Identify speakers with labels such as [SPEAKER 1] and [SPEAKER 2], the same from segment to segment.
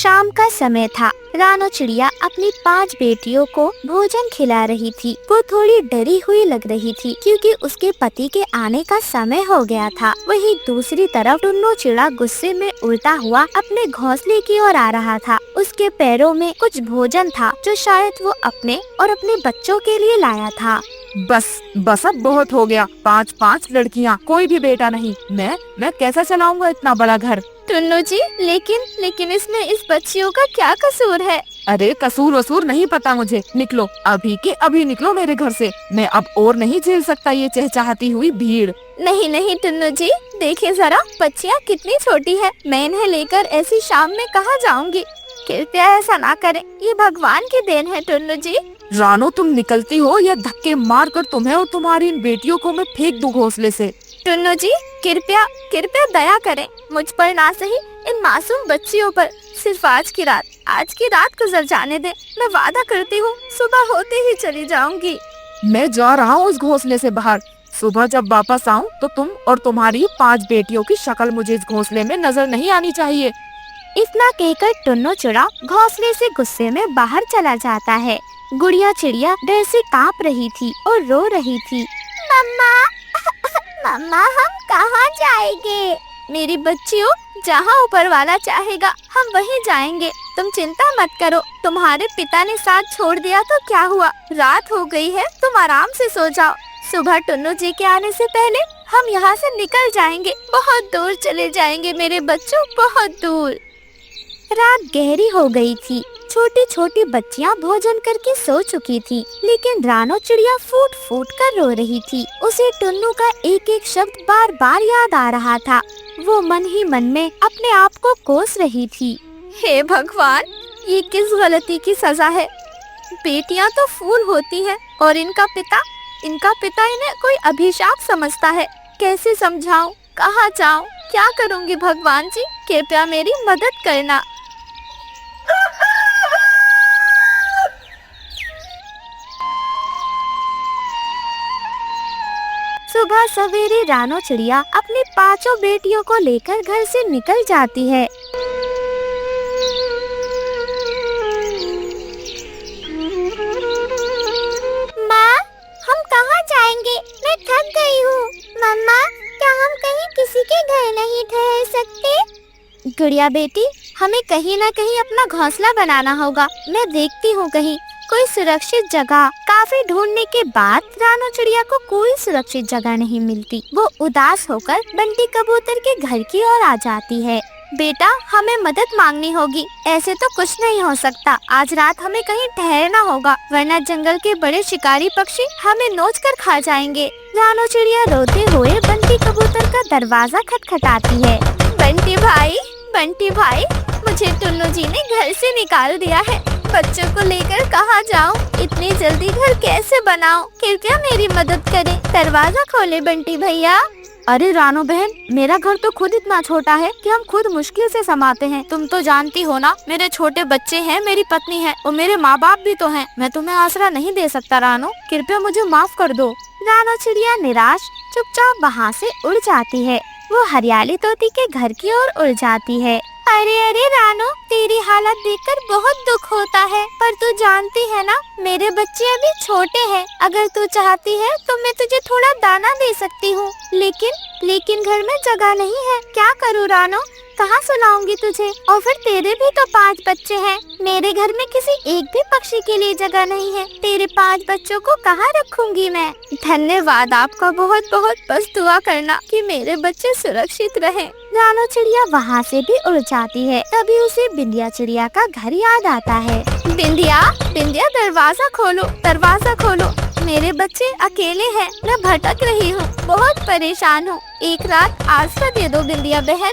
[SPEAKER 1] शाम का समय था। रानो चिड़िया अपनी 5 बेटियों को भोजन खिला रही थी। वो थोड़ी डरी हुई लग रही थी क्योंकि उसके पति के आने का समय हो गया था। वहीं दूसरी तरफ टुन्नू चिड़ा गुस्से में उड़ता हुआ अपने घोंसले की ओर आ रहा था। उसके पैरों में कुछ भोजन था जो शायद वो अपने और अपने बच्चों के लिए लाया था।
[SPEAKER 2] बस अब बहुत हो गया। 5 लड़कियाँ, कोई भी बेटा नहीं। मैं कैसे चलाऊंगा इतना बड़ा घर।
[SPEAKER 1] टुन्नू जी, लेकिन इसमें इस बच्चियों का क्या कसूर है?
[SPEAKER 2] अरे कसूर वसूर नहीं पता मुझे। निकलो, अभी के अभी निकलो मेरे घर से। मैं अब और नहीं झेल सकता ये चहचहाती हुई भीड़।
[SPEAKER 1] नहीं टुन्नू जी, देखिए जरा बच्चियाँ कितनी छोटी है। मैं इन्हें लेकर ऐसी शाम में कहाँ जाऊँगी? कृपया ऐसा ना करें, ये भगवान की देन है टुन्नू जी।
[SPEAKER 2] रानो, तुम निकलती हो या धक्के मार कर तुम्हें और तुम्हारी इन बेटियों को मैं फेंक दूं घोंसले से।
[SPEAKER 1] टुन्नू जी, कृपया दया करें, मुझ पर ना सही इन मासूम बच्चियों पर। सिर्फ आज की रात गुजर जाने दें। मैं वादा करती हूँ सुबह होते ही चली जाऊंगी।
[SPEAKER 2] मैं जा रहा हूँ उस घोंसले से बाहर। सुबह जब वापस आऊँ तो तुम और तुम्हारी 5 बेटियों की शक्ल मुझे इस घोंसले में नजर नहीं आनी चाहिए।
[SPEAKER 1] इतना कहकर टुन्नू चिड़ा घोंसले से गुस्से में बाहर चला जाता है। गुड़िया चिड़िया डर से कांप रही थी और रो रही थी। मम्मा हम कहाँ जाएंगे? मेरी बच्चियों, जहाँ ऊपर वाला चाहेगा हम वहीं जाएंगे। तुम चिंता मत करो। तुम्हारे पिता ने साथ छोड़ दिया तो क्या हुआ? रात हो गई है, तुम आराम से सो जाओ। सुबह टुन्नू जी के आने से पहले हम यहाँ से निकल जाएंगे। बहुत दूर चले जाएंगे मेरे बच्चों, बहुत दूर। रात गहरी हो गई थी। छोटी छोटी बच्चियां भोजन करके सो चुकी थी, लेकिन रानो चिड़िया फूट फूट कर रो रही थी। उसे टुन्नू का एक एक शब्द बार बार याद आ रहा था। वो मन ही मन में अपने आप को कोस रही थी। हे भगवान, ये किस गलती की सजा है? बेटियां तो फूल होती हैं और इनका पिता इन्हें कोई अभिशाप समझता है। कैसे समझाऊं? कहाँ जाऊं? क्या करूंगी भगवान जी? कृपया मेरी मदद करना। सुबह सवेरे रानो चिड़िया अपनी 5 बेटियों को लेकर घर से निकल जाती है। माँ, हम कहाँ जाएंगे? मैं थक गई हूँ। मम्मा, क्या हम कहीं किसी के घर नहीं ठहर सकते? गुड़िया बेटी, हमें कहीं न कहीं अपना घोंसला बनाना होगा। मैं देखती हूँ कहीं कोई सुरक्षित जगह। काफी ढूंढने के बाद रानो चिड़िया को कोई सुरक्षित जगह नहीं मिलती। वो उदास होकर बंटी कबूतर के घर की ओर आ जाती है। बेटा, हमें मदद मांगनी होगी। ऐसे तो कुछ नहीं हो सकता। आज रात हमें कहीं ठहरना होगा, वरना जंगल के बड़े शिकारी पक्षी हमें नोच कर खा जाएंगे। रानो चिड़िया रोते हुए बंटी कबूतर का दरवाजा खटखटाती है। बंटी भाई, मुझे टुन्नू जी ने घर से निकाल दिया है। बच्चों को लेकर कहाँ जाऊँ? इतनी जल्दी घर कैसे बनाऊँ? कृपया मेरी मदद करें। दरवाजा खोले बंटी भैया। अरे रानो बहन, मेरा घर तो खुद इतना छोटा है कि हम खुद मुश्किल से समाते हैं। तुम तो जानती हो ना, मेरे छोटे बच्चे हैं, मेरी पत्नी है और मेरे माँ बाप भी तो हैं। मैं तुम्हें आसरा नहीं दे सकता रानो, कृपया मुझे माफ कर दो। रानो चिड़िया निराश चुपचाप वहाँ से उड़ जाती है। वो हरियाली तोती के घर की ओर उड़ जाती है। अरे रानो, तेरी हालत देखकर बहुत दुख होता है, पर तू जानती है ना, मेरे बच्चे अभी छोटे हैं। अगर तू चाहती है तो मैं तुझे थोड़ा दाना दे सकती हूँ, लेकिन घर में जगह नहीं है। क्या करूँ रानो? कहाँ सुलाऊंगी तुझे? और फिर तेरे भी तो 5 बच्चे हैं। मेरे घर में किसी एक भी पक्षी के लिए जगह नहीं है। तेरे 5 बच्चों को कहाँ रखूंगी मैं? धन्यवाद आपका बहुत बहुत। बस दुआ करना कि मेरे बच्चे सुरक्षित रहें। रानो चिड़िया वहाँ से भी उड़ जाती है। तभी उसे बिंदिया चिड़िया का घर याद आता है। बिंदिया, दरवाजा खोलो। मेरे बच्चे अकेले हैं, मैं भटक रही हूँ, बहुत परेशान हूँ। एक रात आसरा दे दो बिंदिया बहन।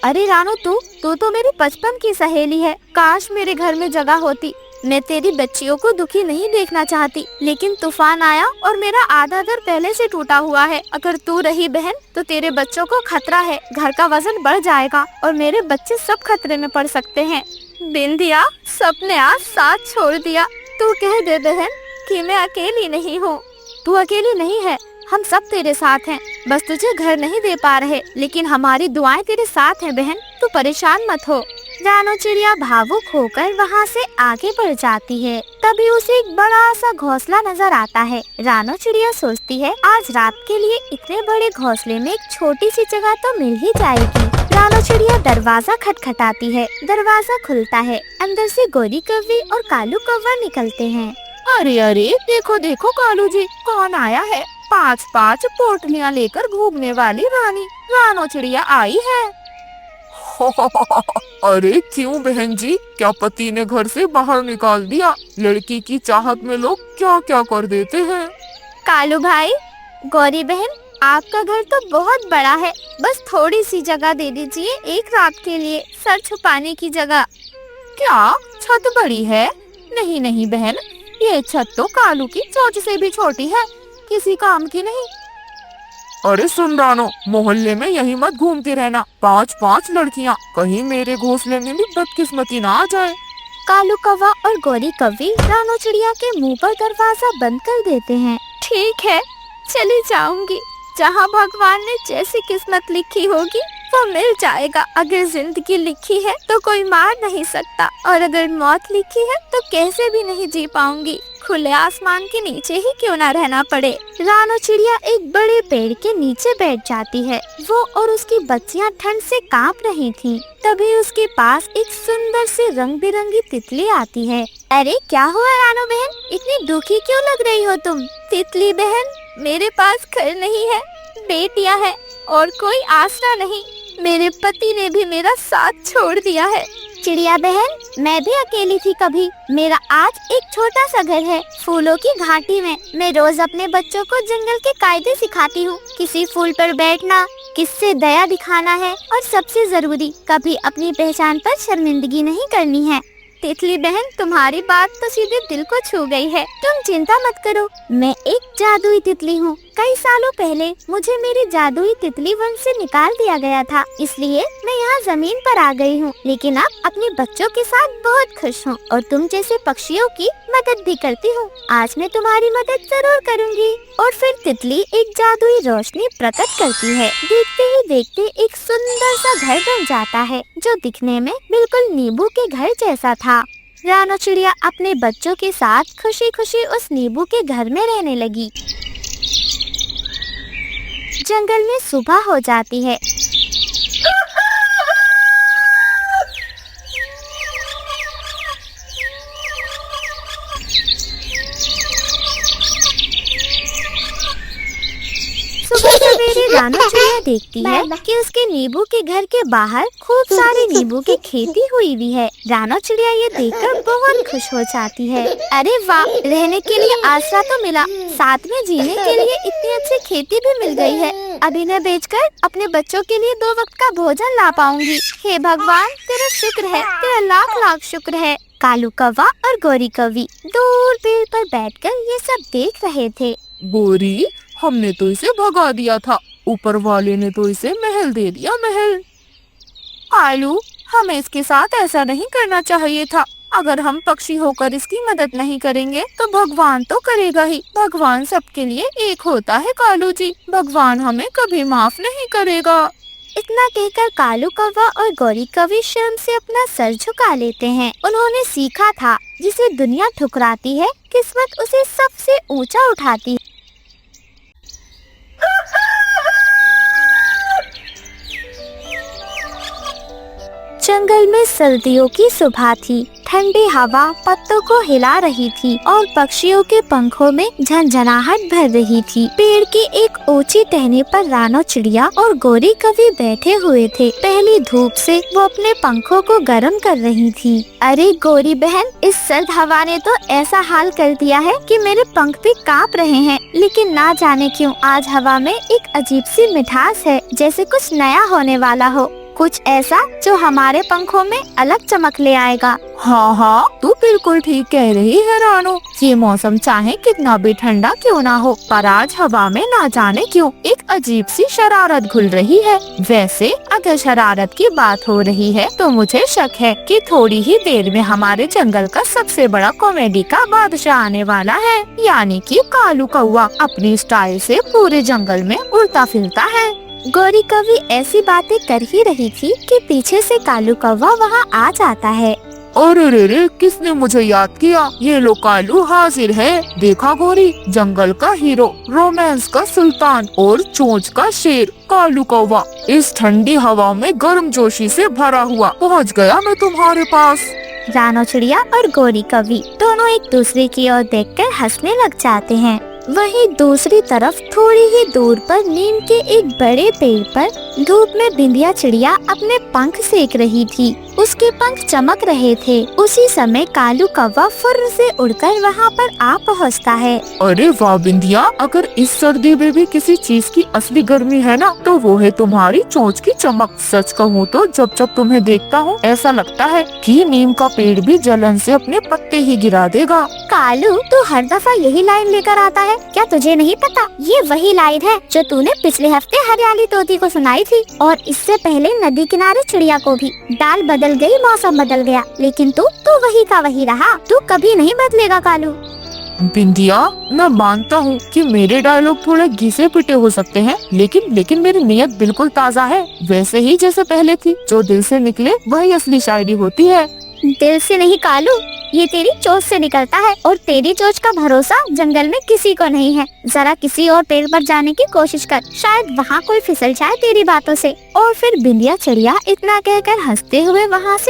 [SPEAKER 1] अरे रानो, तू तो मेरी बचपन की सहेली है। काश मेरे घर में जगह होती। मैं तेरी बच्चियों को दुखी नहीं देखना चाहती, लेकिन तूफान आया और मेरा आधा घर पहले से टूटा हुआ है। अगर तू रही बहन तो तेरे बच्चों को खतरा है। घर का वजन बढ़ जाएगा और मेरे बच्चे सब खतरे में पड़ सकते हैं। बिंदिया, सबने आज साथ छोड़ दिया। तू कह दे बहन कि मैं अकेली नहीं हूँ। तू अकेली नहीं है, हम सब तेरे साथ हैं। बस तुझे घर नहीं दे पा रहे, लेकिन हमारी दुआएं तेरे साथ हैं बहन। तू परेशान मत हो। रानो चिड़िया भावुक होकर वहाँ से आगे बढ़ जाती है। तभी उसे एक बड़ा सा घोंसला नजर आता है। रानो चिड़िया सोचती है आज रात के लिए इतने बड़े घोंसले में एक छोटी सी जगह तो मिल ही जाएगी। रानो चिड़िया दरवाजा खटखटाती है। दरवाजा खुलता है। अंदर से गोरी कौवी और कालू कौवा निकलते हैं।
[SPEAKER 2] अरे अरे देखो देखो कालू जी, कौन आया है? 5-5 पोटलियाँ लेकर घूमने वाली रानी रानो चिड़िया आई है।
[SPEAKER 3] अरे क्यों बहन जी, क्या पति ने घर से बाहर निकाल दिया? लड़की की चाहत में लोग क्या क्या कर देते हैं।
[SPEAKER 1] कालू भाई, गौरी बहन, आपका घर तो बहुत बड़ा है, बस थोड़ी सी जगह दे दीजिए एक रात के लिए, सर छुपाने की जगह।
[SPEAKER 2] क्या छत बड़ी है? नहीं नहीं बहन, ये छत तो कालू की चोंच से भी छोटी है, किसी काम की नहीं।
[SPEAKER 3] अरे सुन रानो, मोहल्ले में यही मत घूमती रहना। 5-5 लड़कियाँ, कहीं मेरे घोंसले में भी बदकिस्मती ना आ जाए।
[SPEAKER 1] कालू कौवा और गौरी कौवी रानो चिड़िया के मुंह पर दरवाजा बंद कर देते हैं। ठीक है, चली जाऊंगी। जहाँ भगवान ने जैसी किस्मत लिखी होगी वो मिल जाएगा। अगर जिंदगी लिखी है तो कोई मार नहीं सकता, और अगर मौत लिखी है तो कैसे भी नहीं जी पाऊंगी। खुले आसमान के नीचे ही क्यों ना रहना पड़े। रानो चिड़िया एक बड़े पेड़ के नीचे बैठ जाती है। वो और उसकी बच्चियां ठंड से कांप रही थीं। तभी उसके पास एक सुंदर से रंग बिरंगी तितली आती है। अरे क्या हुआ रानो बहन, इतनी दुखी क्यों लग रही हो तुम? तितली बहन, मेरे पास घर नहीं है, बेटियां हैं और कोई आसरा नहीं। मेरे पति ने भी मेरा साथ छोड़ दिया है। चिड़िया बहन, मैं भी अकेली थी कभी। मेरा आज एक छोटा सा घर है फूलों की घाटी में। मैं रोज अपने बच्चों को जंगल के कायदे सिखाती हूँ। किसी फूल पर बैठना, किससे दया दिखाना है, और सबसे जरूरी, कभी अपनी पहचान पर शर्मिंदगी नहीं करनी है। तितली बहन, तुम्हारी बात तो सीधे दिल को छू गई है। तुम चिंता मत करो, मैं एक जादुई तितली हूँ। कई सालों पहले मुझे मेरी जादुई तितली वन से निकाल दिया गया था, इसलिए मैं यहाँ जमीन पर आ गई हूँ। लेकिन अब अपने बच्चों के साथ बहुत खुश हूँ और तुम जैसे पक्षियों की मदद भी करती हूँ। आज मैं तुम्हारी मदद जरूर करूँगी। और फिर तितली एक जादुई रोशनी प्रकट करती है। देखते ही देखते एक सुंदर सा घर बन जाता है, जो दिखने में बिल्कुल नींबू के घर जैसा था। रानो चिड़िया अपने बच्चों के साथ खुशी खुशी उस नींबू के घर में रहने लगी। जंगल में सुबह हो जाती है। सुबह सवेरे रानो चिड़िया देखती है कि उसके नींबू के घर के बाहर खूब सारी नींबू की खेती हुई हुई है। रानो चिड़िया ये देखकर बहुत खुश हो जाती है। अरे वाह, रहने के लिए आसरा तो मिला, साथ में जीने के लिए इतनी अच्छी खेती भी मिल गई है। अब इन्हें बेचकर अपने बच्चों के लिए 2 वक्त का भोजन ला पाऊंगी। हे भगवान, तेरा शुक्र है, तेरा लाख लाख शुक्र है। कालू कौवा और गौरी कौवी दूर पेड़ पर बैठकर ये सब देख रहे थे।
[SPEAKER 3] गोरी, हमने तो इसे भगा दिया था, ऊपर वाले ने तो इसे महल दे दिया, महल।
[SPEAKER 2] कालू, हमें इसके साथ ऐसा नहीं करना चाहिए था। अगर हम पक्षी होकर इसकी मदद नहीं करेंगे तो भगवान तो करेगा ही। भगवान सबके लिए एक होता है कालू जी, भगवान हमें कभी माफ नहीं करेगा।
[SPEAKER 1] इतना कहकर कालू कौवा और गौरी कौवी शर्म से अपना सर झुका लेते हैं। उन्होंने सीखा था, जिसे दुनिया ठुकराती है, किस्मत उसे सबसे ऊंचा उठाती है। जंगल में सर्दियों की सुबह थी। ठंडी हवा पत्तों को हिला रही थी और पक्षियों के पंखों में झनझनाहट भर रही थी। पेड़ की एक ऊंची टहनी पर रानो चिड़िया और गौरी कौवी बैठे हुए थे। पहली धूप से वो अपने पंखों को गर्म कर रही थी। अरे गौरी बहन, इस सर्द हवा ने तो ऐसा हाल कर दिया है कि मेरे पंख भी कांप रहे हैं। लेकिन ना जाने क्यों आज हवा में एक अजीब सी मिठास है, जैसे कुछ नया होने वाला हो, कुछ ऐसा जो हमारे पंखों में अलग चमक ले आएगा।
[SPEAKER 2] हाँ हाँ, तू बिल्कुल ठीक कह रही है रानो। ये मौसम चाहे कितना भी ठंडा क्यों ना हो, पर आज हवा में ना जाने क्यों एक अजीब सी शरारत घुल रही है। वैसे अगर शरारत की बात हो रही है तो मुझे शक है कि थोड़ी ही देर में हमारे जंगल का सबसे बड़ा कॉमेडी का बादशाह आने वाला है, यानी कि कालू कौवा अपनी स्टाइल से पूरे जंगल में उड़ता फिरता है।
[SPEAKER 1] गौरी कौवी ऐसी बातें कर ही रही थी कि पीछे से कालू कौवा वहाँ आ जाता है।
[SPEAKER 3] अरे रे रे, किसने मुझे याद किया? ये लो कालू हाजिर है। देखा गौरी, जंगल का हीरो, रोमांस का सुल्तान और चोंच का शेर कालू कौवा इस ठंडी हवा में गर्मजोशी से भरा हुआ पहुंच गया मैं तुम्हारे पास।
[SPEAKER 1] रानो चिड़िया और गौरी कौवी दोनों एक दूसरे की ओर देखकर हंसने लग जाते हैं। वहीं दूसरी तरफ थोड़ी ही दूर पर नीम के एक बड़े पेड़ पर धूप में बिंदिया चिड़िया अपने पंख सेक रही थी। उसके पंख चमक रहे थे। उसी समय कालू कौवा फुर्र से उड़कर वहाँ पर आ पहुँचता है।
[SPEAKER 3] अरे वाह बिंदिया, अगर इस सर्दी में भी किसी चीज की असली गर्मी है ना तो वो है तुम्हारी चोंच की चमक। सच कहूँ तो जब जब तुम्हें देखता हूँ ऐसा लगता है कि नीम का पेड़ भी जलन से अपने पत्ते ही गिरा देगा।
[SPEAKER 1] कालू, तू हर दफा यही लाइन लेकर आता है, क्या तुझे नहीं पता? ये वही लाइन है जो तूने पिछले हफ्ते हरियाली तोती को सुनाई थी, और इससे पहले नदी किनारे चिड़िया को भी। दाल बदल गई, मौसम बदल गया, लेकिन तू वही का वही रहा। तू कभी नहीं बदलेगा कालू।
[SPEAKER 3] बिंदिया, मैं मानता हूँ कि मेरे डायलॉग थोड़े घिसे पिटे हो सकते हैं, लेकिन मेरी नीयत बिल्कुल ताज़ा है, वैसे ही जैसे पहले थी। जो दिल से निकले वही असली शायरी होती है।
[SPEAKER 1] दिल से नहीं कालू, ये तेरी चोंच से निकलता है, और तेरी चोंच का भरोसा जंगल में किसी को नहीं है। जरा किसी और पेड़ पर जाने की कोशिश कर, शायद वहाँ कोई फिसल जाए तेरी बातों से। और फिर बिंदिया चिड़िया इतना कहकर हंसते हुए वहाँ से